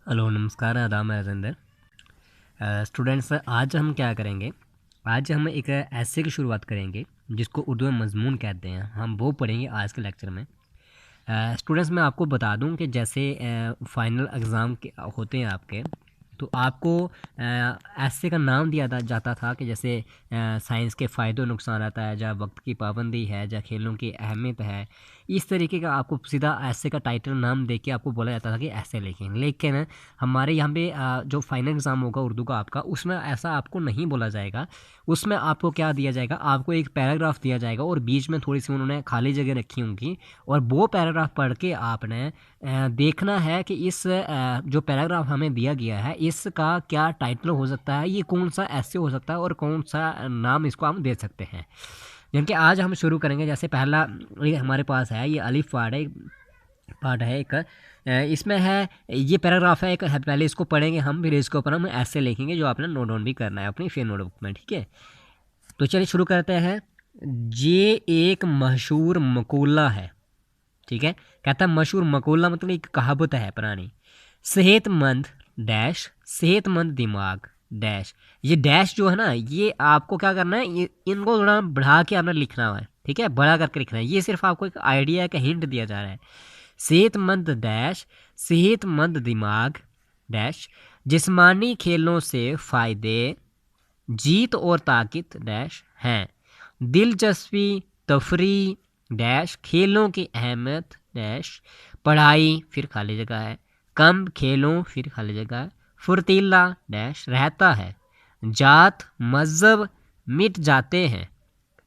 Hello नमस्कार आदाब मैं राजेंद्र। स्टूडेंट्स आज हम क्या करेंगे। आज हम एक ऐसे की शुरुआत करेंगे जिसको उर्दू में मजमून कहते हैं। हम वो पढ़ेंगे आज के लेक्चर में। स्टूडेंट्स मैं आपको बता दूं कि जैसे फाइनल एग्ज़ाम के होते हैं आपके, तो आपको ऐसे का नाम दिया जाता था कि जैसे साइंस के फ़ायदे और नुकसान आता है, जहाँ वक्त की पाबंदी है, जहाँ खेलों की अहमियत है। इस तरीके का आपको सीधा ऐसे का टाइटल नाम दे के आपको बोला जाता था कि ऐसे लिखें। लेकिन हमारे यहाँ पे जो फाइनल एग्ज़ाम होगा उर्दू का आपका, उसमें ऐसा आपको नहीं बोला जाएगा। उसमें आपको क्या दिया जाएगा, आपको एक पैराग्राफ दिया जाएगा और बीच में थोड़ी सी उन्होंने खाली जगह रखी होंगी, और वो पैराग्राफ पढ़ के आपने देखना है कि इस जो पैराग्राफ हमें दिया गया है इसका क्या टाइटल हो सकता है, ये कौन सा ऐसे हो सकता है और कौन सा नाम इसको हम दे सकते हैं। यानी कि आज हम शुरू करेंगे। जैसे पहला ये हमारे पास है, ये अलिफ पार्ट है एक। इसमें है, ये पैराग्राफ है एक है, पहले इसको पढ़ेंगे हम, फिर इसके ऊपर हम ऐसे लिखेंगे जो आपने नोट डाउन भी करना है अपनी फिर नोटबुक में। ठीक है, तो चलिए शुरू करते हैं। ये एक मशहूर मकूला है। ठीक है, कहता है मशहूर मकूला मतलब एक कहावत है पुरानी। सेहतमंद डैश, सेहतमंद दिमाग डैश। ये डैश जो है ना, ये आपको क्या करना है, ये इनको थोड़ा बढ़ा के आपने लिखना है। ठीक है, बड़ा करके लिखना है। ये सिर्फ आपको एक आइडिया का हिंट दिया जा रहा है। सेहतमंद डैश, सेहतमंद दिमाग डैश, जिस्मानी खेलों से फ़ायदे जीत और ताकत डैश हैं। दिलचस्पी तफरी डैश, खेलों की अहमियत डैश, पढ़ाई फिर खाली जगह है, कम खेलों फिर खाली जगह है, फुर्तीला डैश रहता है, जात मज़हब मिट जाते हैं,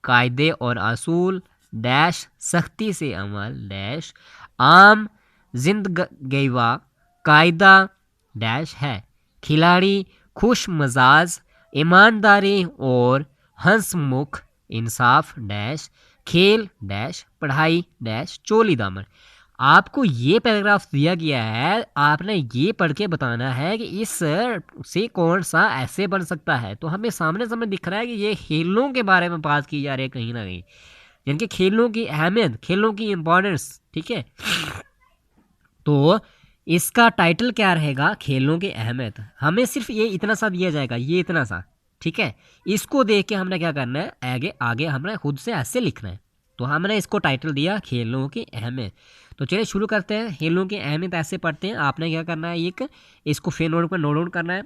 कायदे और असूल डैश सख्ती से अमल डैश, आम जिंदगीवा कायदा डैश है, खिलाड़ी खुश मजाज ईमानदारी और हंसमुख इंसाफ डैश, खेल डैश पढ़ाई डैश चोली दामन। आपको ये पैराग्राफ दिया गया है, आपने ये पढ़ के बताना है कि इस से कौन सा ऐसे बन सकता है। तो हमें सामने सामने दिख रहा है कि ये खेलों के बारे में बात की जा रही है कहीं ना कहीं, यानी कि खेलों की अहमियत, खेलों की इम्पोर्टेंस। ठीक है, तो इसका टाइटल क्या रहेगा, खेलों की अहमियत। हमें सिर्फ ये इतना सा दिया जाएगा, ये इतना सा। ठीक है, इसको देख के हमने क्या करना है, आगे आगे हमने खुद से ऐसे लिखना है। तो हमने इसको टाइटल दिया खेलों की अहमियत। तो चलिए शुरू करते हैं। खेलों की अहमियत ऐसे पढ़ते हैं। आपने क्या करना है, एक इसको फिर नोट पर नोट डाउन करना है।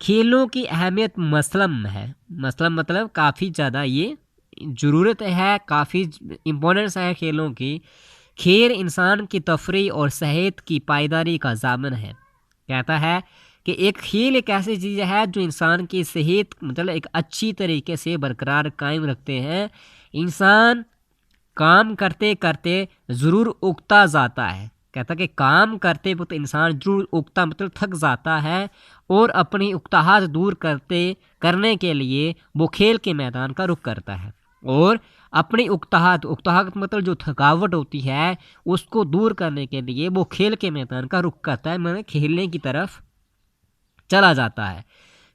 खेलों की अहमियत मसलम है, मसलम मतलब काफ़ी ज़्यादा ये ज़रूरत है, काफ़ी इम्पोर्टेंस है खेलों की। खेल इंसान की तफरी और सेहत की पायदारी का ज़ामन है। कहता है कि एक खेल एक ऐसी चीज़ है जो इंसान की सेहत मतलब एक अच्छी तरीके से बरकरार कायम रखते हैं। इंसान काम करते करते ज़रूर उगता जाता है। कहता कि काम करते वक्त इंसान जरूर उगता मतलब थक जाता है, और अपनी उकताहट दूर करने के लिए वो खेल के मैदान का रुख करता है, और अपनी उकताहट, उकताहट मतलब जो थकावट होती है उसको दूर करने के लिए वो खेल के मैदान का रुख करता है, मतलब खेलने की तरफ चला जाता है।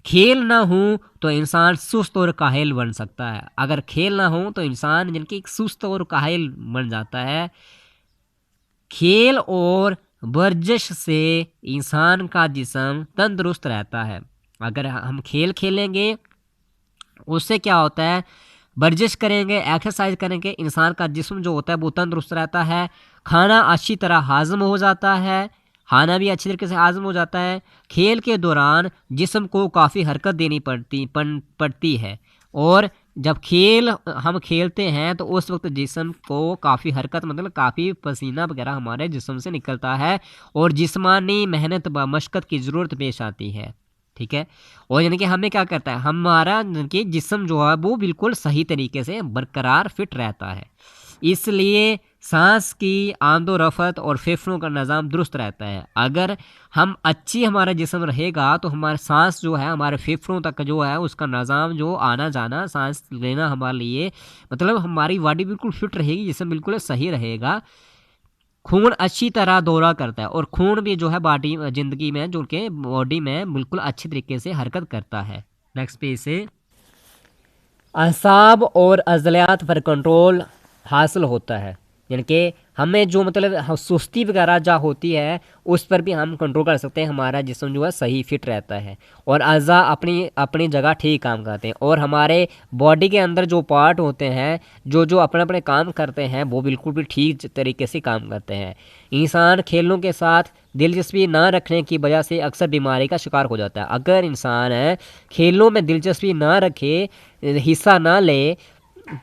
खेल ना हो तो इंसान सुस्त और काहिल बन सकता है। अगर खेल ना हो तो इंसान जिनकी सुस्त और काहिल बन जाता है। खेल और वर्जिश से इंसान का जिस्म तंदुरुस्त रहता है। अगर हम खेल खेलेंगे उससे क्या होता है, वर्जिश करेंगे, एक्सरसाइज करेंगे, इंसान का जिस्म जो होता है वो तंदुरुस्त रहता है। खाना अच्छी तरह हाज़म हो जाता है, खाना भी अच्छी तरीके से हाज़म हो जाता है। खेल के दौरान जिस्म को काफ़ी हरकत देनी पड़ती है, और जब हम खेलते हैं तो उस वक्त जिस्म को काफ़ी हरकत मतलब काफ़ी पसीना वगैरह हमारे जिस्म से निकलता है, और जिस्मानी मेहनत व मशक्क़त की ज़रूरत पेश आती है। ठीक है, और यानी कि हमें क्या करता है, हमारा यानी कि जिस्म जो है वो बिल्कुल सही तरीके से बरकरार फिट रहता है। इसलिए सांस की आमदो रफ़त और फेफड़ों का निज़ाम दुरुस्त रहता है। अगर हम अच्छी हमारा जिस्म रहेगा तो हमारा सांस जो है, हमारे फेफड़ों तक जो है उसका निज़ाम जो आना जाना सांस लेना हमारे लिए मतलब हमारी बॉडी बिल्कुल फिट रहेगी, जिस्म बिल्कुल सही रहेगा। खून अच्छी तरह दौरा करता है, और खून भी जो है बॉडी ज़िंदगी में जो कि बॉडी में बिल्कुल अच्छी तरीके से हरकत करता है। नेक्स्ट पेज से असाब और अज़लियात पर कंट्रोल हासिल होता है। यानी कि हमें जो मतलब सुस्ती वगैरह जो होती है उस पर भी हम कंट्रोल कर सकते हैं, हमारा जिस्म जो है सही फिट रहता है और अज़ा अपनी अपनी जगह ठीक काम करते हैं और हमारे बॉडी के अंदर जो पार्ट होते हैं जो जो अपने अपने काम करते हैं वो बिल्कुल भी ठीक तरीके से काम करते हैं। इंसान खेलों के साथ दिलचस्पी ना रखने की वजह से अक्सर बीमारी का शिकार हो जाता है। अगर इंसान खेलों में दिलचस्पी ना रखे, हिस्सा ना ले,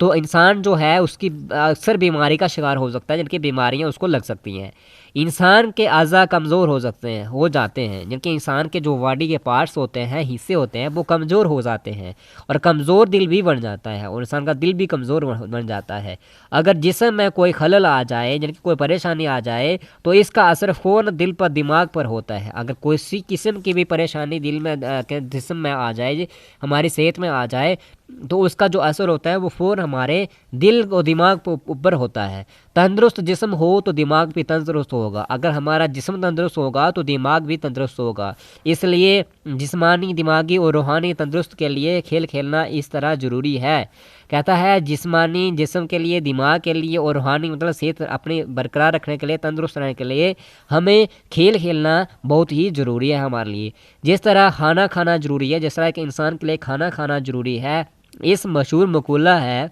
तो इंसान जो है उसकी अक्सर बीमारी का शिकार हो सकता है, जिनकी बीमारियां उसको लग सकती हैं। इंसान के अज़ा कमज़ोर हो सकते हैं, हो जाते हैं, जिनके इंसान के जो बॉडी के पार्ट्स होते हैं, हिस्से होते हैं, वो कमज़ोर हो जाते हैं और कमज़ोर दिल भी बन जाता है और इंसान का दिल भी कमज़ोर बन जाता है। अगर जिस्म में कोई खलल आ जाए, जिनकी कोई परेशानी आ जाए, तो इसका असर फ़ौरन दिल पर, दिमाग पर होता है। अगर कोई सी किस्म की भी परेशानी दिल में जिस्म में आ जाए, हमारी सेहत में आ जाए, तो उसका जो असर होता है वो फ़ौरन हमारे दिल और दिमाग पर ऊपर होता है। तंदुरुस्त जिस्म हो तो दिमाग भी तंदुरुस्त होगा, अगर हमारा जिस्म तंदुरुस्त होगा तो दिमाग भी तंदुरुस्त होगा। इसलिए जिस्मानी, दिमागी और रूहानी तंदुरुस्त के लिए खेल खेलना इस तरह ज़रूरी है। कहता है जिस्मानी जिस्म के लिए, दिमाग के लिए और रूहानी मतलब सेहत अपनी बरकरार रखने के लिए, तंदुरुस्त रहने के लिए हमें खेल खेलना बहुत ही ज़रूरी है हमारे लिए। जिस तरह खाना खाना ज़रूरी है, जिस तरह एक इंसान के लिए खाना खाना ज़रूरी है, इस मशहूर मकूला है,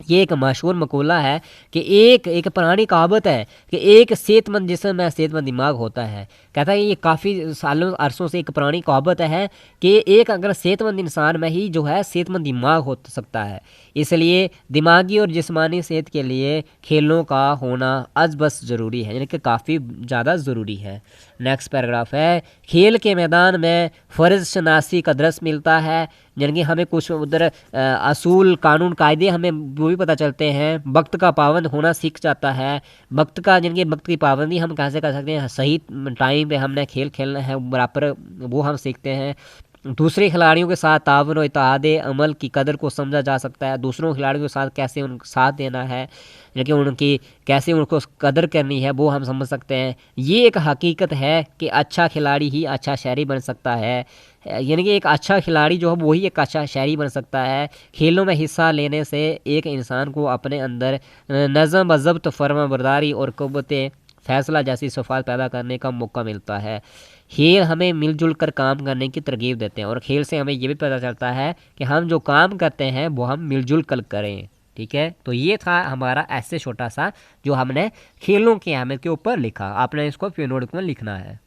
ये एक मशहूर मकूला है कि एक एक पुरानी कहावत है कि एक सेहतमंद जिस्म में सेहतमंद दिमाग होता है। कहता है ये काफ़ी सालों अरसों से एक पुरानी कहावत है कि एक अगर सेहतमंद इंसान में ही जो है सेहतमंद दिमाग हो सकता है। इसलिए दिमागी और जिस्मानी सेहत के लिए खेलों का होना अज बस ज़रूरी है, यानी कि काफ़ी ज़्यादा ज़रूरी है। नेक्स्ट पैराग्राफ है, खेल के मैदान में फ़र्ज शनासी का दरस मिलता है, यानी कि हमें कुछ उधर असूल, कानून, कायदे हमें वो भी पता चलते हैं। वक्त का पाबंद होना सीख जाता है, वक्त का, यानी कि वक्त की पाबंदी हम कैसे कर सकते हैं, सही टाइम पे हमने खेल खेलना है बराबर, वो हम सीखते हैं। दूसरे खिलाड़ियों के साथ ताउन और इत्तेहाद अमल की कदर को समझा जा सकता है, दूसरों खिलाड़ियों के साथ कैसे उनका साथ देना है, लेकिन उनकी कैसे उनको कदर करनी है वो हम समझ सकते हैं। ये एक हकीकत है कि अच्छा खिलाड़ी ही अच्छा शहरी बन सकता है, यानी कि एक अच्छा खिलाड़ी जो है वही एक अच्छा शहरी बन सकता है। खेलों में हिस्सा लेने से एक इंसान को अपने अंदर नज़म, ज़ब्त, फर्माबरदारी और क़ुव्वत फ़ैसला जैसी सिफ़ात पैदा करने का मौका मिलता है। खेल हमें मिलजुल कर काम करने की तरगीब देते हैं और खेल से हमें ये भी पता चलता है कि हम जो काम करते हैं वो हम मिलजुल कर करें। ठीक है, तो ये था हमारा ऐसे छोटा सा जो हमने खेलों की अहमियत के ऊपर लिखा। आपने इसको अपने नोट में लिखना है।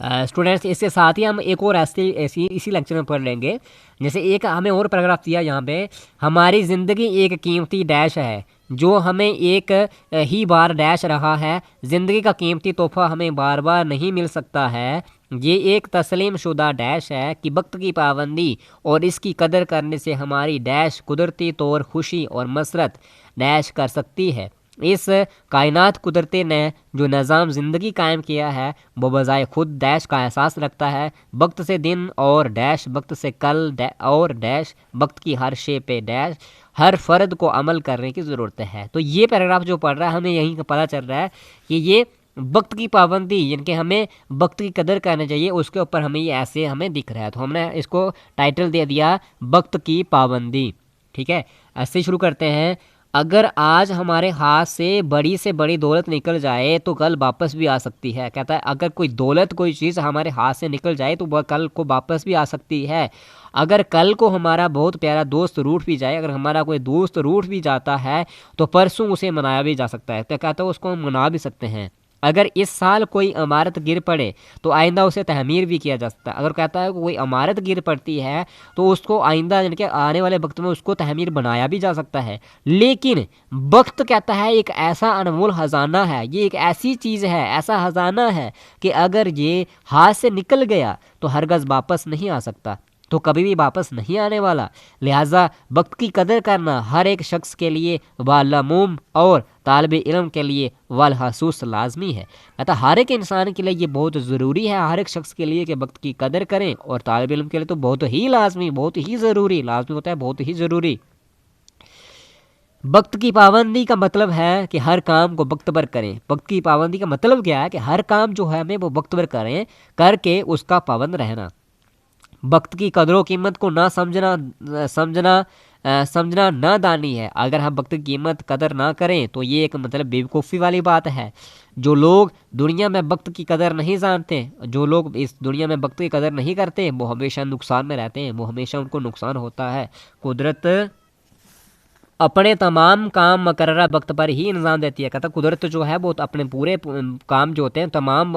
स्टूडेंट्स, इसके साथ ही हम एक और ऐसी इसी लेक्चर में पढ़ लेंगे। जैसे एक हमें और पैराग्राफ दिया यहाँ पे, हमारी ज़िंदगी एक कीमती डैश है जो हमें एक ही बार डैश रहा है। ज़िंदगी का कीमती तोहफ़ा हमें बार बार नहीं मिल सकता है। ये एक तस्लीम शुदा डैश है कि वक्त की पाबंदी और इसकी कदर करने से हमारी डैश कुदरती तौर खुशी और मसरत डैश कर सकती है। इस कायनात कुदरती ने जो निज़ाम ज़िंदगी कायम किया है वो बजाय खुद डैश का एहसास रखता है। वक्त से दिन और डैश, वक्त से कल और डैश, वक्त की हर शे पे डैश, हर फ़र्द को अमल करने की ज़रूरत है। तो ये पैराग्राफ जो पढ़ रहा है हमें यहीं का पता चल रहा है कि ये वक्त की पाबंदी, यानी कि हमें वक्त की कदर करनी चाहिए, उसके ऊपर हमें ये ऐसे हमें दिख रहा है। तो हमने इसको टाइटल दे दिया वक्त की पाबंदी। ठीक है, ऐसे शुरू करते हैं। अगर आज हमारे हाथ से बड़ी दौलत निकल जाए तो कल वापस भी आ सकती है। कहता है अगर कोई दौलत, कोई चीज़ हमारे हाथ से निकल जाए तो वह कल को वापस भी आ सकती है। अगर कल को हमारा बहुत प्यारा दोस्त रूठ भी जाए, अगर हमारा कोई दोस्त रूठ भी जाता है तो परसों उसे मनाया भी जा सकता है। तो कहता है उसको हम मना भी सकते हैं। अगर इस साल कोई इमारत गिर पड़े तो आइंदा उसे तहमीर भी किया जा सकता है। अगर कहता है कोई इमारत गिर पड़ती है तो उसको आइंदा, यानी कि आने वाले वक्त में उसको तहमीर बनाया भी जा सकता है। लेकिन वक्त कहता है एक ऐसा अनमोल ख़जाना है, ये एक ऐसी चीज़ है, ऐसा ख़जाना है कि अगर ये हाथ से निकल गया तो हरगज़ वापस नहीं आ सकता, तो कभी भी वापस नहीं आने वाला। लिहाजा वक्त की कदर करना हर एक शख्स के लिए वालमूम और तालिब इल्म के लिए वालहसूस लाजमी है। अतः हर एक इंसान के लिए ये बहुत ज़रूरी है, हर एक शख्स के लिए कि वक्त की कदर करें, और तालिब इल्म के लिए तो बहुत ही लाजमी, बहुत ही ज़रूरी, लाजमी होता है बहुत ही ज़रूरी। वक्त की पाबंदी का मतलब है कि हर काम को वक्त पर करें। वक्त की पाबंदी का मतलब क्या है कि हर काम जो है हमें वो वक्त पर करें, करके उसका पाबंद रहना। वक्त की कदरों कीमत को ना समझना समझना नादानी है। अगर हम वक्त की कीमत कदर ना करें तो ये एक मतलब बेवकूफ़ी वाली बात है। जो लोग दुनिया में वक्त की कदर नहीं जानते, जो लोग इस दुनिया में वक्त की कदर नहीं करते, वो हमेशा नुकसान में रहते हैं, वो हमेशा उनको नुकसान होता है। कुदरत अपने तमाम काम मुकर्ररा वक्त पर ही इंजाम देती है। कहता कुदरत जो है वो तो अपने पूरे काम जो होते हैं तमाम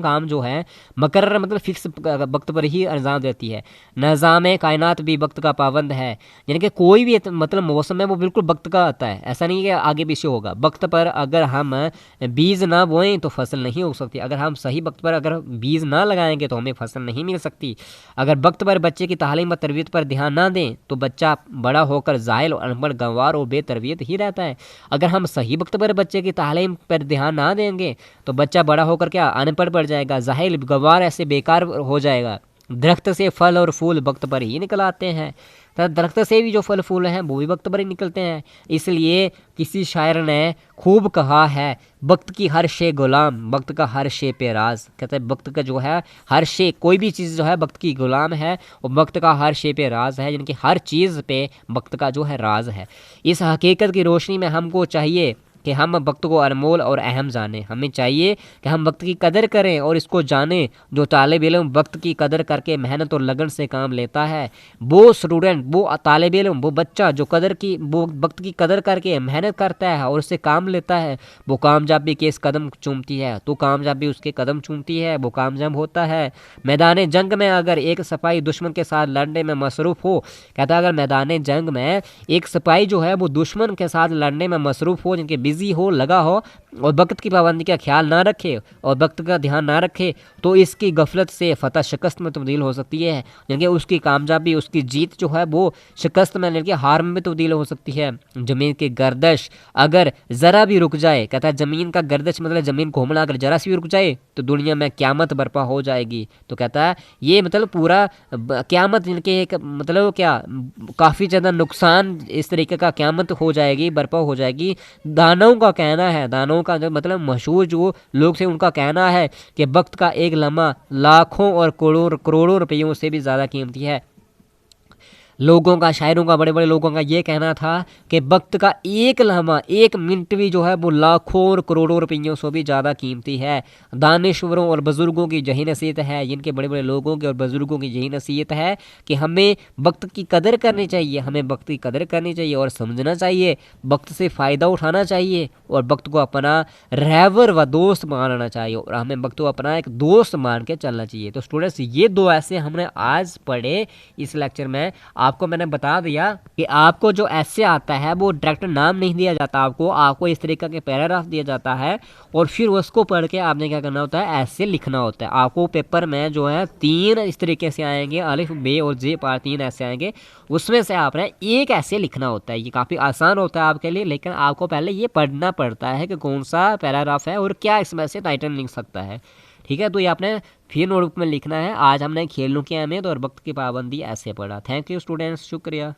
काम जो है मुकर्रर मतलब फिक्स वक्त पर ही इंजाम देती है। निज़ाम कायनात भी वक्त का पाबंद है, यानी कि कोई भी मतलब मौसम है वो बिल्कुल वक्त का आता है, ऐसा नहीं है कि आगे पीछे होगा। वक्त पर अगर हम बीज ना बोएं तो फसल नहीं हो सकती, अगर हम सही वक्त पर अगर बीज ना लगाएंगे तो हमें फसल नहीं मिल सकती। अगर वक्त पर बच्चे की तालीम व तरबियत पर ध्यान ना दें तो बच्चा बड़ा होकर जाहिल और अनपढ़ गंवार और बेतरबियत ही रहता है। अगर हम सही वक्त पर बच्चे की तालीम पर ध्यान ना देंगे तो बच्चा बड़ा होकर क्या अनपढ़ पड़ जाएगा, जाहिल गंवार ऐसे बेकार हो जाएगा। दरख्त से फल और फूल वक्त पर ही निकल आते हैं, तथा दरख्त से भी जो फल फूल हैं वो भी वक्त पर ही निकलते हैं। इसलिए किसी शायर ने खूब कहा है, वक्त की हर शे गुलाम, वक्त का हर शे पे राज। कहते हैं वक्त का जो है हर शे, कोई भी चीज़ जो है वक्त की गुलाम है और वक्त का हर शे पे राज है, यानी कि हर चीज़ पे वक्त का जो है राज है। इस हकीकत की रोशनी में हमको चाहिए कि हम वक्त को अनमोल और अहम जानें। हमें चाहिए कि हम वक्त की कदर करें और इसको जानें। जो तालिब इल्म वक्त की कदर करके मेहनत और लगन से काम लेता है, वो स्टूडेंट, वो तालिब इल्म, वो बच्चा जो वो वक्त की कदर करके मेहनत करता है और उससे काम लेता है, वो कामयाबी के इस कदम चूमती है, तो कामयाबी उसके कदम चूमती है, वो कामयाब होता है। मैदान जंग में अगर एक सिपाही दुश्मन के साथ लड़ने में मसरूफ़ हो, कहता है अगर मैदान जंग में एक सिपाही जो है वो दुश्मन के साथ लड़ने में मसरूफ़ हो, जिनके बिजी हो, लगा हो और वक्त की पाबंदी का ख्याल ना रखे और वक्त का ध्यान ना रखे, तो इसकी गफलत से फतह शिकस्त में तब्दील हो सकती है, यानी कि उसकी कामयाबी, उसकी जीत जो है वो शिकस्त में, यानी कि हार में तब्दील हो सकती है। ज़मीन की गर्दश अगर ज़रा भी रुक जाए, कहता है ज़मीन का गर्दश मतलब ज़मीन घूमना अगर ज़रा सी भी रुक जाए तो दुनिया में क़यामत बर्पा हो जाएगी। तो कहता है ये मतलब पूरा क़यामत, यानी कि एक मतलब क्या काफ़ी ज़्यादा नुकसान इस तरीके का क़यामत हो जाएगी, बर्पा हो जाएगी। दानों का कहना है, दानों का जो मतलब मशहूर जो लोग थे उनका कहना है कि वक्त का एक लम्हा लाखों और करोड़ों रुपयों से भी ज़्यादा कीमती है। लोगों का, शायरों का, बड़े बड़े लोगों का ये कहना था कि वक्त का एक लम्हा, एक मिनट भी जो है वो लाखों और करोड़ों रुपयों से भी ज़्यादा कीमती है। दानिश्वरों और बुज़ुर्गों की यही नसीहत है, जिनके बड़े बड़े लोगों की और बुज़ुर्गों की यही नसीहत है कि हमें वक्त की कदर करनी चाहिए, हमें वक्त की कदर करनी चाहिए और समझना चाहिए, वक्त से फ़ायदा उठाना चाहिए और वक्त को अपना रहबर व दोस्त मानना चाहिए और हमें वक्त को अपना एक दोस्त मान के चलना चाहिए। तो स्टूडेंट्स ये दो ऐसे हमने आज पढ़े इस लेक्चर में। आपको मैंने बता दिया कि आपको जो ऐसे आता है वो डायरेक्ट नाम नहीं दिया जाता, आपको इस तरीके के पैराग्राफ दिया जाता है और फिर उसको पढ़ के आपने क्या करना होता है, ऐसे लिखना होता है। आपको पेपर में जो है 3 इस तरीके से आएंगे, अलिफ बे और जे पार 3 ऐसे आएंगे, उसमें से आपने एक ऐसे लिखना होता है। ये काफ़ी आसान होता है आपके लिए, लेकिन आपको पहले ये पढ़ना पड़ता है कि कौन सा पैराग्राफ है और क्या इसमें से टाइटल लिख सकता है। ठीक है, तो ये आपने फिर नोटबुक में लिखना है। आज हमने खेलों की अहमियत और वक्त की पाबंदी ऐसे पढ़ा। थैंक यू स्टूडेंट्स, शुक्रिया।